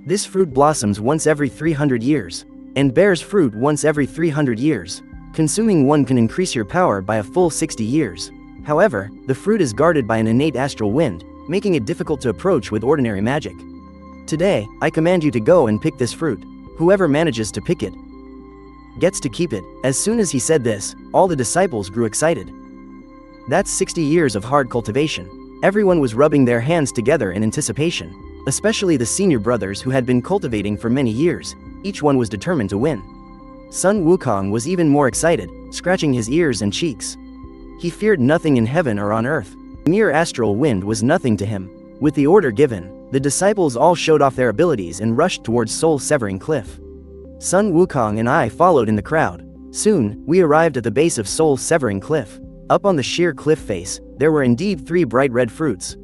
This fruit blossoms once every 300 years, and bears fruit once every 300 years. Consuming one can increase your power by a full 60 years. However, the fruit is guarded by an innate astral wind, making it difficult to approach with ordinary magic. Today, I command you to go and pick this fruit. Whoever manages to pick it gets to keep it. As soon as he said this, all the disciples grew excited. That's 60 years of hard cultivation. Everyone was rubbing their hands together in anticipation, especially the senior brothers who had been cultivating for many years. Each one was determined to win. Sun Wukong was even more excited, scratching his ears and cheeks. He feared nothing in heaven or on earth. Mere astral wind was nothing to him. With the order given, the disciples all showed off their abilities and rushed towards soul-severing cliff. Sun Wukong and I followed in the crowd. Soon, we arrived at the base of soul-severing cliff. Up on the sheer cliff face, there were indeed 3 bright red fruits,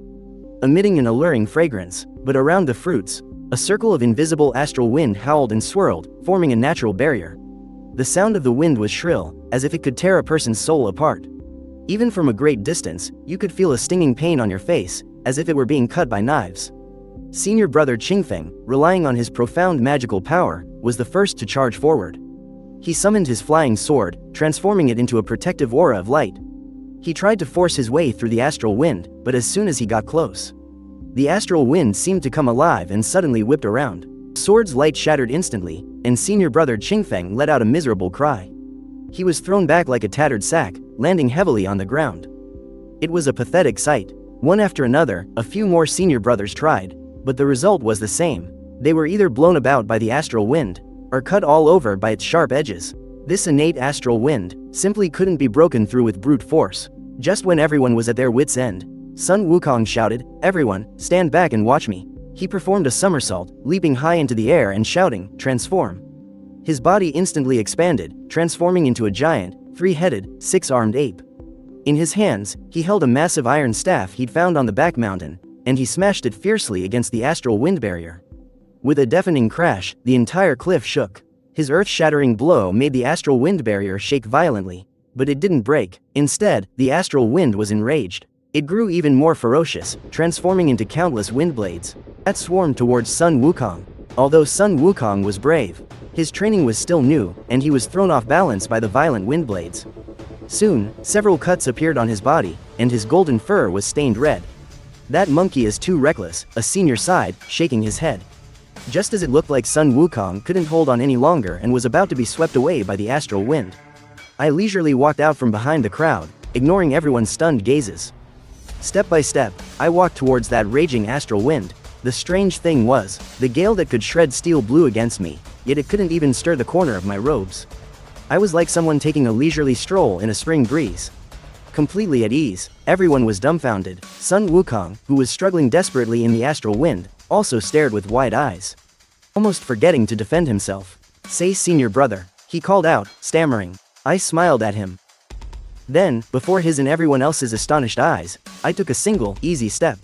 emitting an alluring fragrance, but around the fruits, a circle of invisible astral wind howled and swirled, forming a natural barrier. The sound of the wind was shrill, as if it could tear a person's soul apart. Even from a great distance, you could feel a stinging pain on your face, as if it were being cut by knives. Senior brother Qingfeng, relying on his profound magical power, was the first to charge forward. He summoned his flying sword, transforming it into a protective aura of light. He tried to force his way through the astral wind, but as soon as he got close, the astral wind seemed to come alive and suddenly whipped around. Sword's light shattered instantly, and senior brother Qingfeng let out a miserable cry. He was thrown back like a tattered sack, landing heavily on the ground. It was a pathetic sight. One after another, a few more senior brothers tried, but the result was the same. They were either blown about by the astral wind, or cut all over by its sharp edges. This innate astral wind simply couldn't be broken through with brute force. Just when everyone was at their wits' end, Sun Wukong shouted, "Everyone, stand back and watch me." He performed a somersault, leaping high into the air and shouting, "Transform." His body instantly expanded, transforming into a giant, 3-headed, 6-armed ape. In his hands, he held a massive iron staff he'd found on the back mountain, and he smashed it fiercely against the astral wind barrier. With a deafening crash, the entire cliff shook. His earth-shattering blow made the astral wind barrier shake violently, but it didn't break. Instead, the astral wind was enraged. It grew even more ferocious, transforming into countless wind blades that swarmed towards Sun Wukong. Although Sun Wukong was brave, his training was still new, and he was thrown off balance by the violent wind blades. Soon, several cuts appeared on his body, and his golden fur was stained red. "That monkey is too reckless," a senior sighed, shaking his head. Just as it looked like Sun Wukong couldn't hold on any longer and was about to be swept away by the astral wind, I leisurely walked out from behind the crowd, ignoring everyone's stunned gazes. Step by step, I walked towards that raging astral wind. The strange thing was, the gale that could shred steel blew against me, yet it couldn't even stir the corner of my robes. I was like someone taking a leisurely stroll in a spring breeze. Completely at ease, everyone was dumbfounded. Sun Wukong, who was struggling desperately in the astral wind, also stared with wide eyes, almost forgetting to defend himself. "Say, senior brother," he called out, stammering. I smiled at him. Then, before his and everyone else's astonished eyes, I took a single, easy step,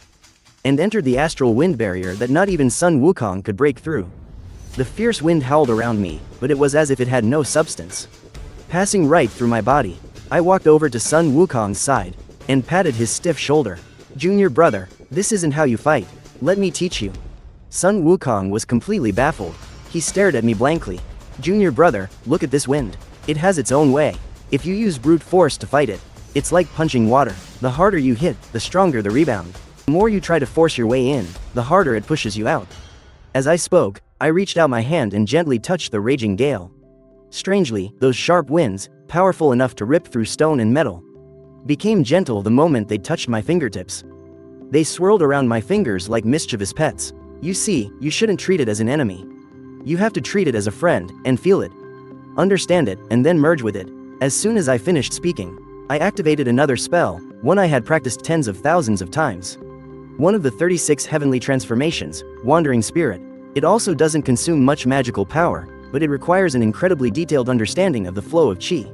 and entered the astral wind barrier that not even Sun Wukong could break through. The fierce wind howled around me, but it was as if it had no substance. Passing right through my body, I walked over to Sun Wukong's side, and patted his stiff shoulder. "Junior brother, this isn't how you fight. Let me teach you." Sun Wukong was completely baffled. He stared at me blankly. "Junior brother, look at this wind. It has its own way. If you use brute force to fight it, it's like punching water. The harder you hit, the stronger the rebound. The more you try to force your way in, the harder it pushes you out." As I spoke, I reached out my hand and gently touched the raging gale. Strangely, those sharp winds, powerful enough to rip through stone and metal, became gentle the moment they touched my fingertips. They swirled around my fingers like mischievous pets. "You see, you shouldn't treat it as an enemy. You have to treat it as a friend, and feel it. Understand it, and then merge with it." As soon as I finished speaking, I activated another spell, one I had practiced tens of thousands of times. One of the 36 heavenly transformations, Wandering Spirit. It also doesn't consume much magical power, but it requires an incredibly detailed understanding of the flow of chi.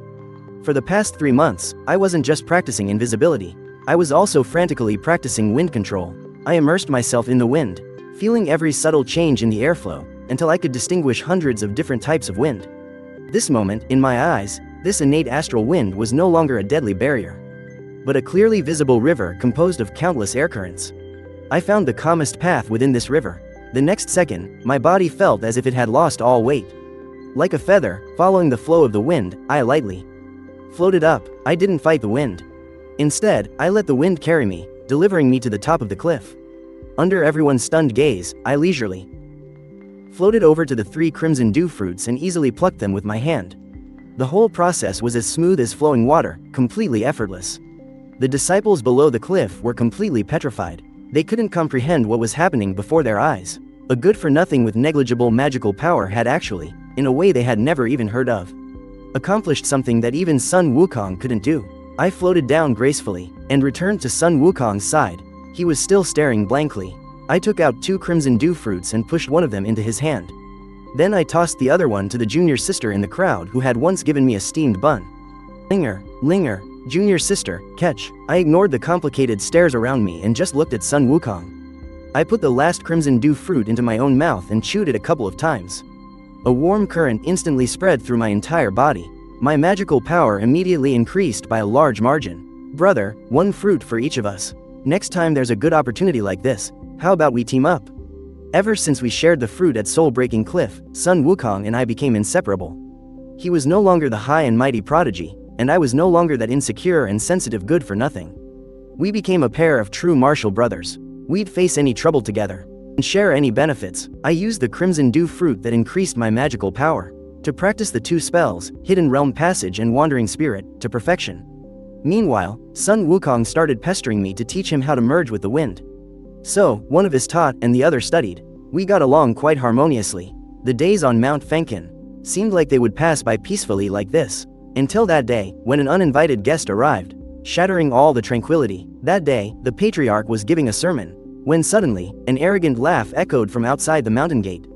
For the past 3 months, I wasn't just practicing invisibility. I was also frantically practicing wind control. I immersed myself in the wind, feeling every subtle change in the airflow, until I could distinguish hundreds of different types of wind. This moment, in my eyes, this innate astral wind was no longer a deadly barrier, but a clearly visible river composed of countless air currents. I found the calmest path within this river. The next second, my body felt as if it had lost all weight. Like a feather, following the flow of the wind, I lightly floated up. I didn't fight the wind. Instead, I let the wind carry me, delivering me to the top of the cliff. Under everyone's stunned gaze, I leisurely floated over to the 3 crimson dew fruits and easily plucked them with my hand. The whole process was as smooth as flowing water, completely effortless. The disciples below the cliff were completely petrified. They couldn't comprehend what was happening before their eyes. A good-for-nothing with negligible magical power had actually, in a way they had never even heard of, accomplished something that even Sun Wukong couldn't do. I floated down gracefully, and returned to Sun Wukong's side. He was still staring blankly. I took out 2 crimson dew fruits and pushed one of them into his hand. Then I tossed the other one to the junior sister in the crowd who had once given me a steamed bun. Linger, junior sister, catch. I ignored the complicated stares around me and just looked at Sun Wukong. I put the last crimson dew fruit into my own mouth and chewed it a couple of times. A warm current instantly spread through my entire body. My magical power immediately increased by a large margin. Brother, 1 fruit for each of us. Next time there's a good opportunity like this, how about we team up? Ever since we shared the fruit at Soul-Breaking Cliff, Sun Wukong and I became inseparable. He was no longer the high and mighty prodigy, and I was no longer that insecure and sensitive good-for-nothing. We became a pair of true martial brothers. We'd face any trouble together and share any benefits. I used the crimson dew fruit that increased my magical power to practice the 2 spells, Hidden Realm Passage and Wandering Spirit, to perfection. Meanwhile, Sun Wukong started pestering me to teach him how to merge with the wind. So, one of us taught and the other studied. We got along quite harmoniously. The days on Mount Fenken seemed like they would pass by peacefully like this, until that day, when an uninvited guest arrived, shattering all the tranquility. That day, the patriarch was giving a sermon, when suddenly, an arrogant laugh echoed from outside the mountain gate.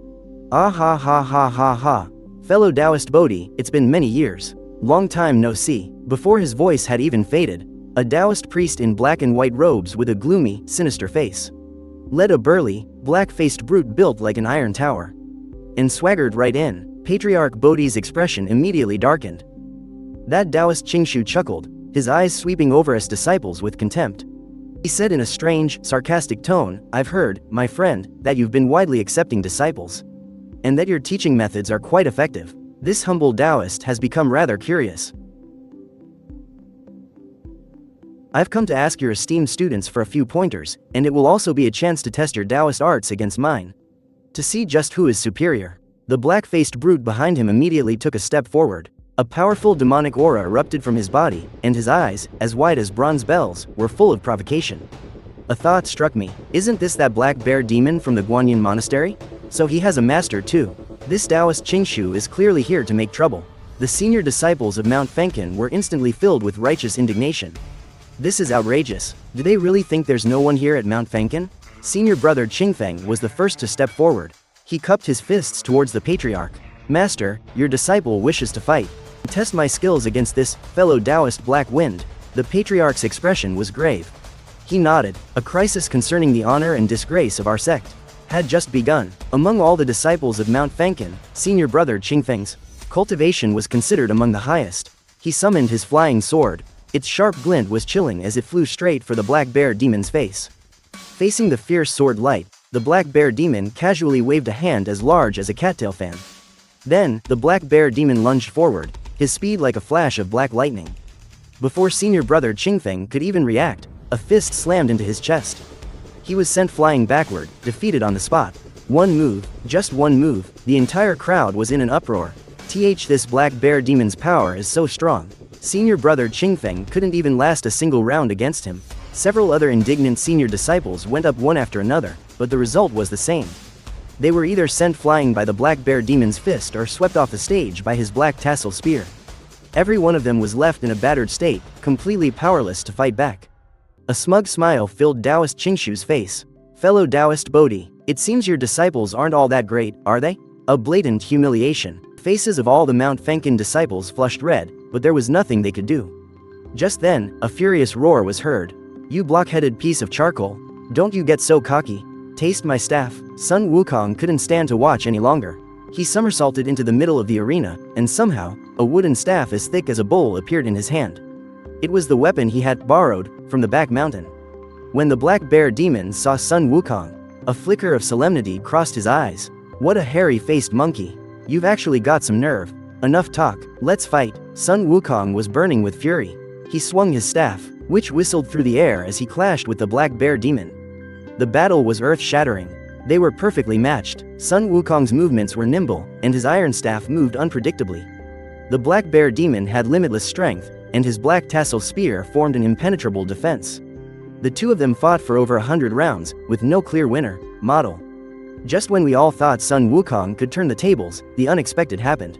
Ah ha ha ha ha ha. Fellow Taoist Bodhi, it's been many years. Long time no see. Before his voice had even faded, a Taoist priest in black and white robes with a gloomy, sinister face led a burly, black-faced brute built like an iron tower, and swaggered right in. Patriarch Bodhi's expression immediately darkened. That Taoist Qingshu chuckled, his eyes sweeping over us disciples with contempt. He said in a strange, sarcastic tone, "I've heard, my friend, that you've been widely accepting disciples, and that your teaching methods are quite effective. This humble Taoist has become rather curious. I've come to ask your esteemed students for a few pointers, and it will also be a chance to test your Taoist arts against mine, to see just who is superior." The black-faced brute behind him immediately took a step forward. A powerful demonic aura erupted from his body, and his eyes, as wide as bronze bells, were full of provocation. A thought struck me. Isn't this that black bear demon from the Guanyin monastery? So he has a master too. This Taoist Qingshu is clearly here to make trouble. The senior disciples of Mount Fenken were instantly filled with righteous indignation. This is outrageous. Do they really think there's no one here at Mount Fenken? Senior brother Qingfeng was the first to step forward. He cupped his fists towards the patriarch. "Master, your disciple wishes to fight. Test my skills against this fellow Taoist Black Wind." The patriarch's expression was grave. He nodded. A crisis concerning the honor and disgrace of our sect had just begun. Among all the disciples of Mount Fenken, senior brother Qingfeng's cultivation was considered among the highest. He summoned his flying sword. Its sharp glint was chilling as it flew straight for the black bear demon's face. Facing the fierce sword light, the black bear demon casually waved a hand as large as a cattail fan. Then, the black bear demon lunged forward, his speed like a flash of black lightning. Before senior brother Qingfeng could even react, a fist slammed into his chest. He was sent flying backward, defeated on the spot. One move, just one move, the entire crowd was in an uproar. This black bear demon's power is so strong. Senior brother Qingfeng couldn't even last a single round against him. Several other indignant senior disciples went up one after another, but the result was the same. They were either sent flying by the black bear demon's fist or swept off the stage by his black tassel spear. Every one of them was left in a battered state, completely powerless to fight back. A smug smile filled Taoist Qingshu's face. Fellow Taoist Bodhi, it seems your disciples aren't all that great, are they? A blatant humiliation. Faces of all the Mount Fenkin disciples flushed red, but there was nothing they could do. Just then, a furious roar was heard. You block-headed piece of charcoal. Don't you get so cocky. Taste my staff. Sun Wukong couldn't stand to watch any longer. He somersaulted into the middle of the arena, and somehow, a wooden staff as thick as a bowl appeared in his hand. It was the weapon he had borrowed from the back mountain. When the black bear demon saw Sun Wukong, a flicker of solemnity crossed his eyes. What a hairy-faced monkey. You've actually got some nerve. Enough talk, let's fight. Sun Wukong was burning with fury. He swung his staff, which whistled through the air as he clashed with the black bear demon. The battle was earth-shattering. They were perfectly matched. Sun Wukong's movements were nimble, and his iron staff moved unpredictably. The black bear demon had limitless strength, and his black tassel spear formed an impenetrable defense. The two of them fought for over 100 rounds, with no clear winner. Model. Just when we all thought Sun Wukong could turn the tables, the unexpected happened.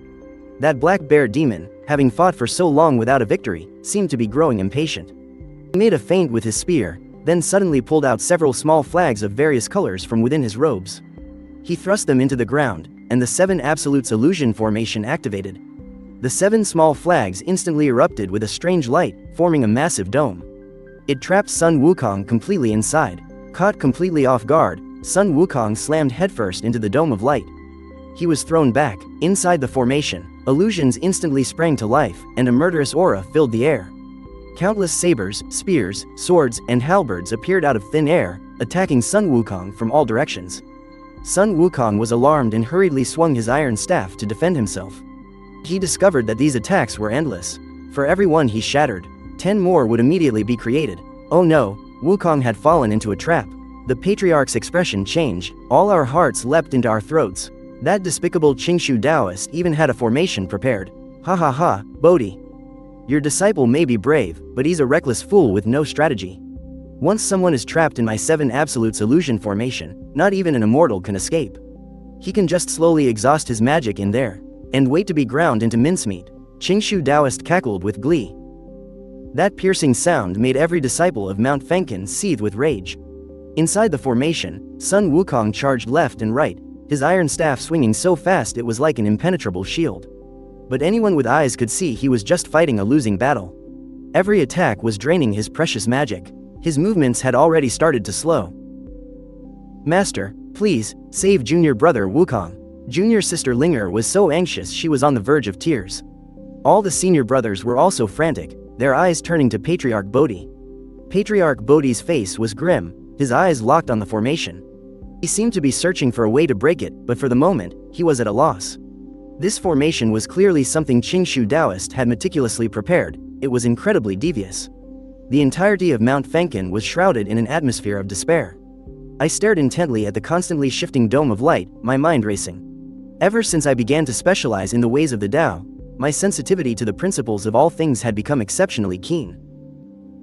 That black bear demon, having fought for so long without a victory, seemed to be growing impatient. He made a feint with his spear, then suddenly pulled out several small flags of various colors from within his robes. He thrust them into the ground, and the 7 Absolutes illusion formation activated. The 7 small flags instantly erupted with a strange light, forming a massive dome. It trapped Sun Wukong completely inside. Caught completely off guard, Sun Wukong slammed headfirst into the dome of light. He was thrown back. Inside the formation, illusions instantly sprang to life, and a murderous aura filled the air. Countless sabers, spears, swords, and halberds appeared out of thin air, attacking Sun Wukong from all directions. Sun Wukong was alarmed and hurriedly swung his iron staff to defend himself. He discovered that these attacks were endless. For every one he shattered, 10 more would immediately be created. Oh no, Wukong had fallen into a trap. The patriarch's expression changed. All our hearts leapt into our throats. That despicable Qingshu Taoist even had a formation prepared. Ha ha ha, Bodhi. Your disciple may be brave, but he's a reckless fool with no strategy. Once someone is trapped in my 7 Absolutes illusion formation, not even an immortal can escape. He can just slowly exhaust his magic in there, and wait to be ground into mincemeat. Qingshu Taoist cackled with glee. That piercing sound made every disciple of Mount Fenkin seethe with rage. Inside the formation, Sun Wukong charged left and right, his iron staff swinging so fast it was like an impenetrable shield. But anyone with eyes could see he was just fighting a losing battle. Every attack was draining his precious magic. His movements had already started to slow. Master, please, save junior brother Wukong. Junior sister Linger was so anxious she was on the verge of tears. All the senior brothers were also frantic, their eyes turning to Patriarch Bodhi. Patriarch Bodhi's face was grim, his eyes locked on the formation. He seemed to be searching for a way to break it, but for the moment, he was at a loss. This formation was clearly something Qingshu Taoist had meticulously prepared. It was incredibly devious. The entirety of Mount Fenkin was shrouded in an atmosphere of despair. I stared intently at the constantly shifting dome of light, my mind racing. Ever since I began to specialize in the ways of the Tao, my sensitivity to the principles of all things had become exceptionally keen.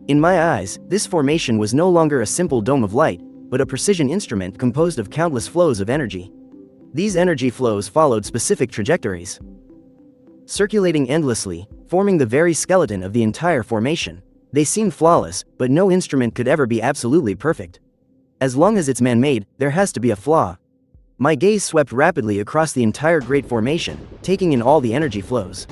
In my eyes, this formation was no longer a simple dome of light, but a precision instrument composed of countless flows of energy. These energy flows followed specific trajectories, circulating endlessly, forming the very skeleton of the entire formation. They seemed flawless, but no instrument could ever be absolutely perfect. As long as it's man-made, there has to be a flaw. My gaze swept rapidly across the entire great formation, taking in all the energy flows,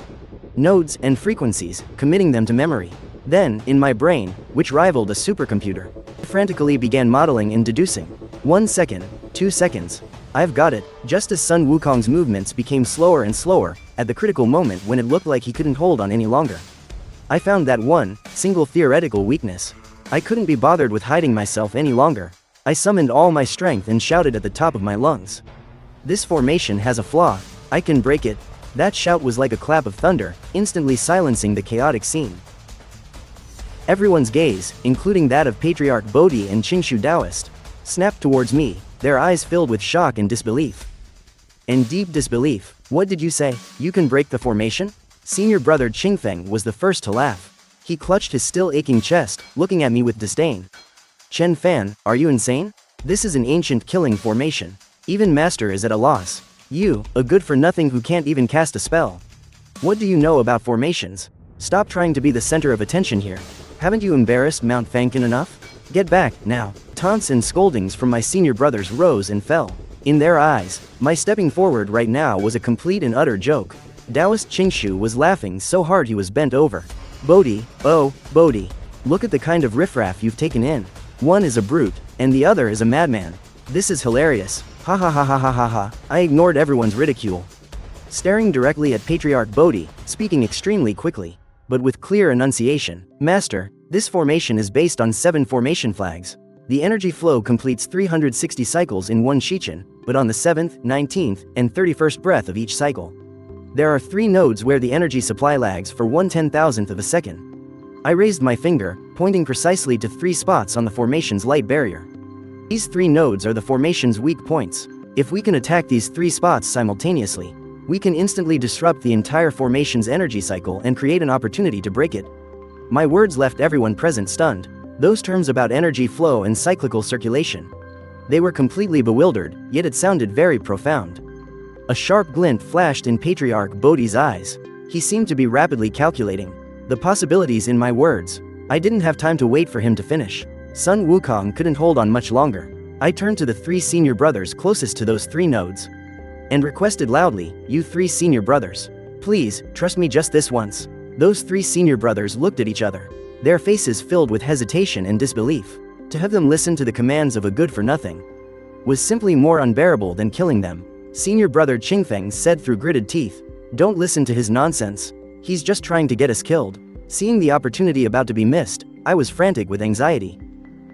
nodes, and frequencies, committing them to memory. Then, in my brain, which rivaled a supercomputer, I frantically began modeling and deducing. 1 second, 2 seconds. I've got it. Just as Sun Wukong's movements became slower and slower, at the critical moment when it looked like he couldn't hold on any longer, I found that one single theoretical weakness. I couldn't be bothered with hiding myself any longer. I summoned all my strength and shouted at the top of my lungs. This formation has a flaw. I can break it. That shout was like a clap of thunder, instantly silencing the chaotic scene. Everyone's gaze, including that of Patriarch Bodhi and Qingshu Taoist, snapped towards me, their eyes filled with shock and disbelief. And deep disbelief. What did you say? You can break the formation? Senior brother Qingfeng was the first to laugh. He clutched his still aching chest, looking at me with disdain. Chen Fan, are you insane? This is an ancient killing formation. Even Master is at a loss. You, a good-for-nothing who can't even cast a spell. What do you know about formations? Stop trying to be the center of attention here. Haven't you embarrassed Mount Fankin enough? Get back, now. Taunts and scoldings from my senior brothers rose and fell. In their eyes, my stepping forward right now was a complete and utter joke. Taoist Qingshu was laughing so hard he was bent over. Bodhi, oh, Bodhi. Look at the kind of riffraff you've taken in. One is a brute, and the other is a madman. This is hilarious. Ha ha ha ha ha ha ha. I ignored everyone's ridicule. Staring directly at Patriarch Bodhi, speaking extremely quickly, but with clear enunciation. Master, this formation is based on 7 formation flags. The energy flow completes 360 cycles in one Shichen, but on the 7th, 19th, and 31st breath of each cycle. There are 3 nodes where the energy supply lags for 1/10,000th of a second. I raised my finger, pointing precisely to 3 spots on the formation's light barrier. These 3 nodes are the formation's weak points. If we can attack these 3 spots simultaneously, we can instantly disrupt the entire formation's energy cycle and create an opportunity to break it. My words left everyone present stunned. Those terms about energy flow and cyclical circulation. They were completely bewildered, yet it sounded very profound. A sharp glint flashed in Patriarch Bodhi's eyes. He seemed to be rapidly calculating the possibilities in my words. I didn't have time to wait for him to finish. Sun Wukong couldn't hold on much longer. I turned to the 3 senior brothers closest to those 3 nodes and requested loudly, "You 3 senior brothers, please, trust me just this once." Those 3 senior brothers looked at each other, their faces filled with hesitation and disbelief. To have them listen to the commands of a good-for-nothing was simply more unbearable than killing them. Senior brother Qingfeng said through gritted teeth, "Don't listen to his nonsense. He's just trying to get us killed." Seeing the opportunity about to be missed, I was frantic with anxiety.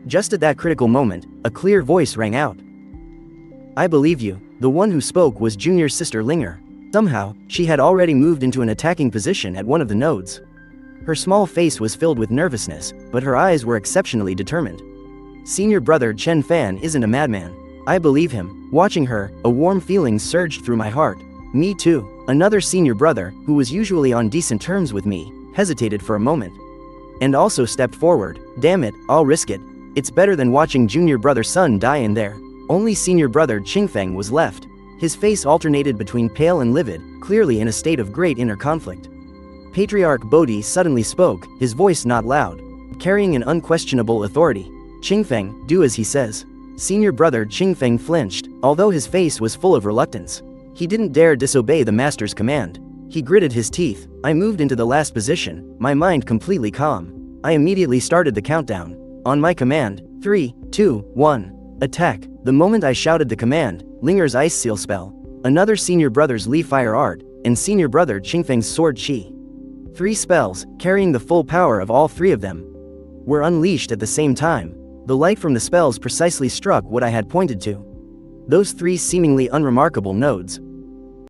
Just at that critical moment, a clear voice rang out. "I believe you." The one who spoke was Junior's sister Linger. Somehow, she had already moved into an attacking position at one of the nodes. Her small face was filled with nervousness, but her eyes were exceptionally determined. Senior brother Chen Fan isn't a madman. I believe him. Watching her, a warm feeling surged through my heart. Me too. Another senior brother, who was usually on decent terms with me, hesitated for a moment. And also stepped forward. "Damn it, I'll risk it. It's better than watching junior brother Sun die in there." Only senior brother Qingfeng was left. His face alternated between pale and livid, clearly in a state of great inner conflict. Patriarch Bodhi suddenly spoke, his voice not loud, carrying an unquestionable authority. "Qingfeng, do as he says." Senior brother Qingfeng flinched, although his face was full of reluctance. He didn't dare disobey the master's command. He gritted his teeth. I moved into the last position, my mind completely calm. I immediately started the countdown. On my command, 3, 2, 1, attack. The moment I shouted the command, Linger's ice seal spell, another senior brother's Li fire art, and senior brother Qingfeng's sword chi. 3 spells, carrying the full power of all 3 of them, were unleashed at the same time. The light from the spells precisely struck what I had pointed to. Those 3 seemingly unremarkable nodes.